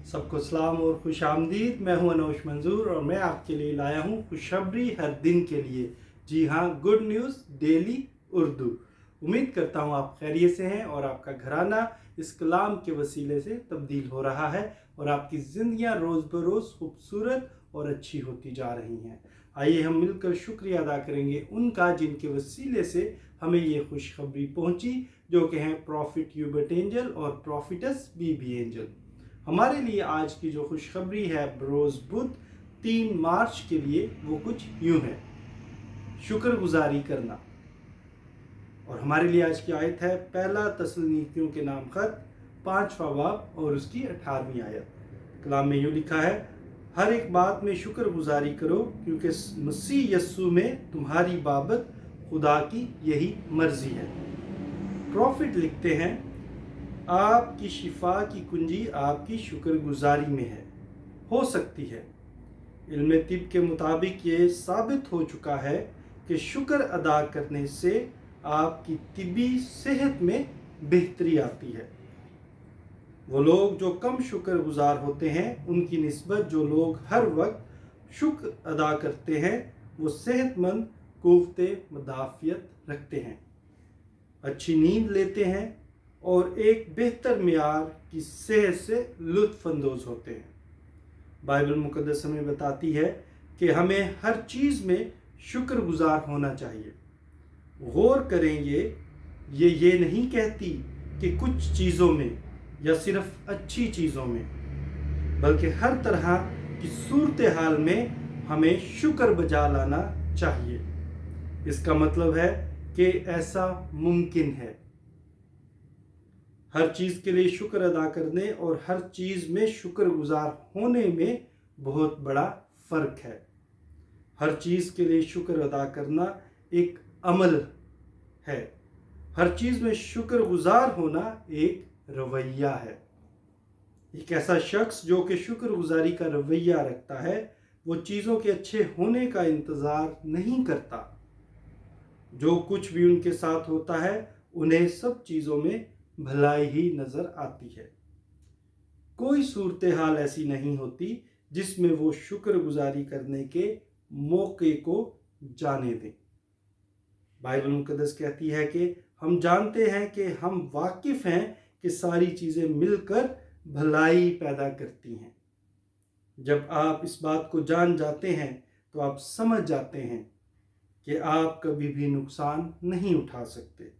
सबको सलाम और खुश आमदीद। मैं हूं अनोश मंजूर और मैं आपके लिए लाया हूं खुशखबरी हर दिन के लिए। जी हाँ, गुड न्यूज़ डेली उर्दू। उम्मीद करता हूं आप खैरियत से हैं और आपका घराना इस कलाम के वसीले से तब्दील हो रहा है और आपकी ज़िंदगियां रोज़ बरोज़ खूबसूरत और अच्छी होती जा रही हैं। आइए हम मिलकर शुक्रिया अदा करेंगे उनका जिनके वसीले से हमें ये खुशखबरी पहुंची, जो कि हैं प्रॉफिट ह्यूबर्ट एंजल और प्रॉफिटस बीबी एंजल। हमारे लिए आज की जो खुशखबरी है बरोज़ बुध 3 मार्च के लिए वो कुछ यूँ है, शुक्रगुजारी करना। और हमारे लिए आज की आयत है पहला तस्सलुनीकियों के नाम खत 5वां बाब और उसकी 18वीं आयत। कलाम में यूँ लिखा है, हर एक बात में शुक्रगुजारी करो क्योंकि मसीह यस्सु में तुम्हारी बाबत खुदा की यही मर्जी है। प्रॉफिट लिखते हैं, आपकी शिफा की कुंजी आपकी शुक्रगुजारी में है। हो सकती है इल्म तिब के मुताबिक ये साबित हो चुका है कि शुक्र अदा करने से आपकी तिबी सेहत में बेहतरी आती है। वो लोग जो कम शुक्रगुजार होते हैं उनकी निस्बत जो लोग हर वक्त शुक्र अदा करते हैं वो सेहतमंद कुव्वते मदाफियत रखते हैं, अच्छी नींद लेते हैं और एक बेहतर मियार की सेहत से लुत्फ़अंदोज़ होते हैं। बाइबल मुक़द्दस हमें बताती है कि हमें हर चीज़ में शुक्रगुजार होना चाहिए। गौर करेंगे, ये नहीं कहती कि कुछ चीज़ों में या सिर्फ अच्छी चीज़ों में, बल्कि हर तरह की सूरत हाल में हमें शुक्र बजा लाना चाहिए। इसका मतलब है कि ऐसा मुमकिन है। हर चीज़ के लिए शुक्र अदा करने और हर चीज़ में शुक्रगुजार होने में बहुत बड़ा फ़र्क है। हर चीज़ के लिए शुक्र अदा करना एक अमल है, हर चीज़ में शुक्रगुजार होना एक रवैया है। एक ऐसा शख्स जो कि शुक्रगुजारी का रवैया रखता है वो चीज़ों के अच्छे होने का इंतज़ार नहीं करता। जो कुछ भी उनके साथ होता है उन्हें सब चीज़ों में भलाई ही नज़र आती है। कोई सूरत हाल ऐसी नहीं होती जिसमें वो शुक्रगुजारी करने के मौके को जाने दें। बाइबल मुक़द्दस कहती है कि हम जानते हैं कि हम वाकिफ़ हैं कि सारी चीज़ें मिलकर भलाई पैदा करती हैं। जब आप इस बात को जान जाते हैं तो आप समझ जाते हैं कि आप कभी भी नुकसान नहीं उठा सकते।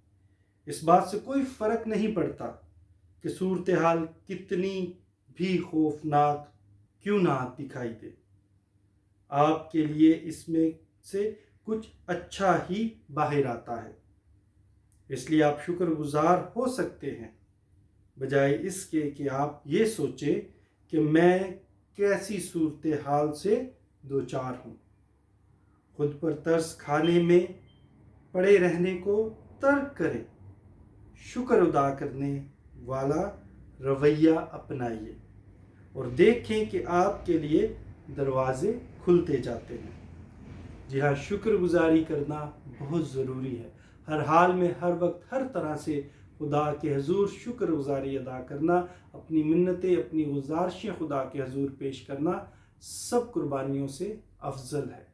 इस बात से कोई फ़र्क नहीं पड़ता कि सूरत हाल कितनी भी खौफनाक क्यों ना दिखाई दे, आपके लिए इसमें से कुछ अच्छा ही बाहर आता है। इसलिए आप शुक्रगुजार हो सकते हैं, बजाय इसके कि आप ये सोचें कि मैं कैसी सूरत हाल से दो चार हूँ। खुद पर तरस खाने में पड़े रहने को तर्क करें, शुक्र अदा करने वाला रवैया अपनाइए और देखें कि आपके लिए दरवाजे खुलते जाते हैं। जी हाँ, शुक्रगुजारी करना बहुत ज़रूरी है। हर हाल में, हर वक्त, हर तरह से खुदा के हजूर शुक्रगुजारी अदा करना, अपनी मिन्नतें, अपनी गुजारिशें खुदा के हजूर पेश करना सब कुर्बानियों से अफजल है।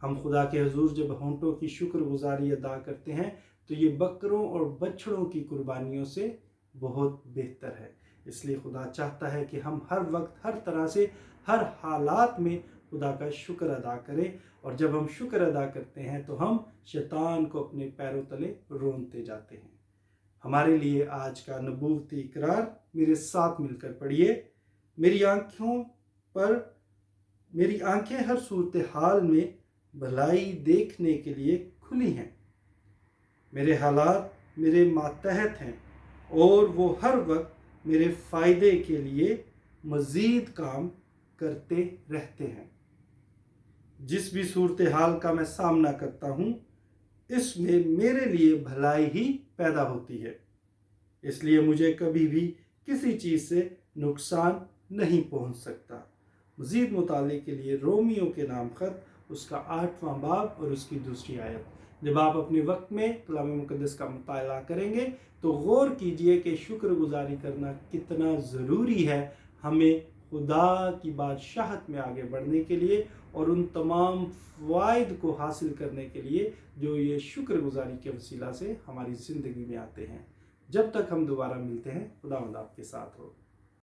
हम खुदा के हजूर जब होंठों की शुक्रगुजारी अदा करते हैं तो ये बकरों और बछड़ों की कुर्बानियों से बहुत बेहतर है। इसलिए खुदा चाहता है कि हम हर वक्त, हर तरह से, हर हालात में खुदा का शुक्र अदा करें। और जब हम शुक्र अदा करते हैं तो हम शैतान को अपने पैरों तले रोनते जाते हैं। हमारे लिए आज का नबूवती इकरार मेरे साथ मिलकर पढ़िए। मेरी आंखें हर सूरत हाल में भलाई देखने के लिए खुली हैं। मेरे हालात मेरे मातहत हैं और वो हर वक्त मेरे फ़ायदे के लिए मज़ीद काम करते रहते हैं। जिस भी सूरत हाल का मैं सामना करता हूँ इसमें मेरे लिए भलाई ही पैदा होती है। इसलिए मुझे कभी भी किसी चीज़ से नुकसान नहीं पहुँच सकता। मज़ीद मुताले के लिए रोमियो के नाम खत उसका 8वां बाब और उसकी 2री आयत। जब आप अपने वक्त में कलाम मुक़द्दस का मुताला करेंगे तो गौर कीजिए कि शुक्रगुजारी करना कितना ज़रूरी है ہمیں خدا کی بادشاہت میں آگے بڑھنے کے لیے اور ان تمام فوائد کو حاصل کرنے کے لیے جو یہ شکر گزاری کے وسیلہ سے ہماری زندگی میں آتے ہیں۔ جب تک ہم دوبارہ ملتے ہیں، خداوند آپ کے ساتھ ہو۔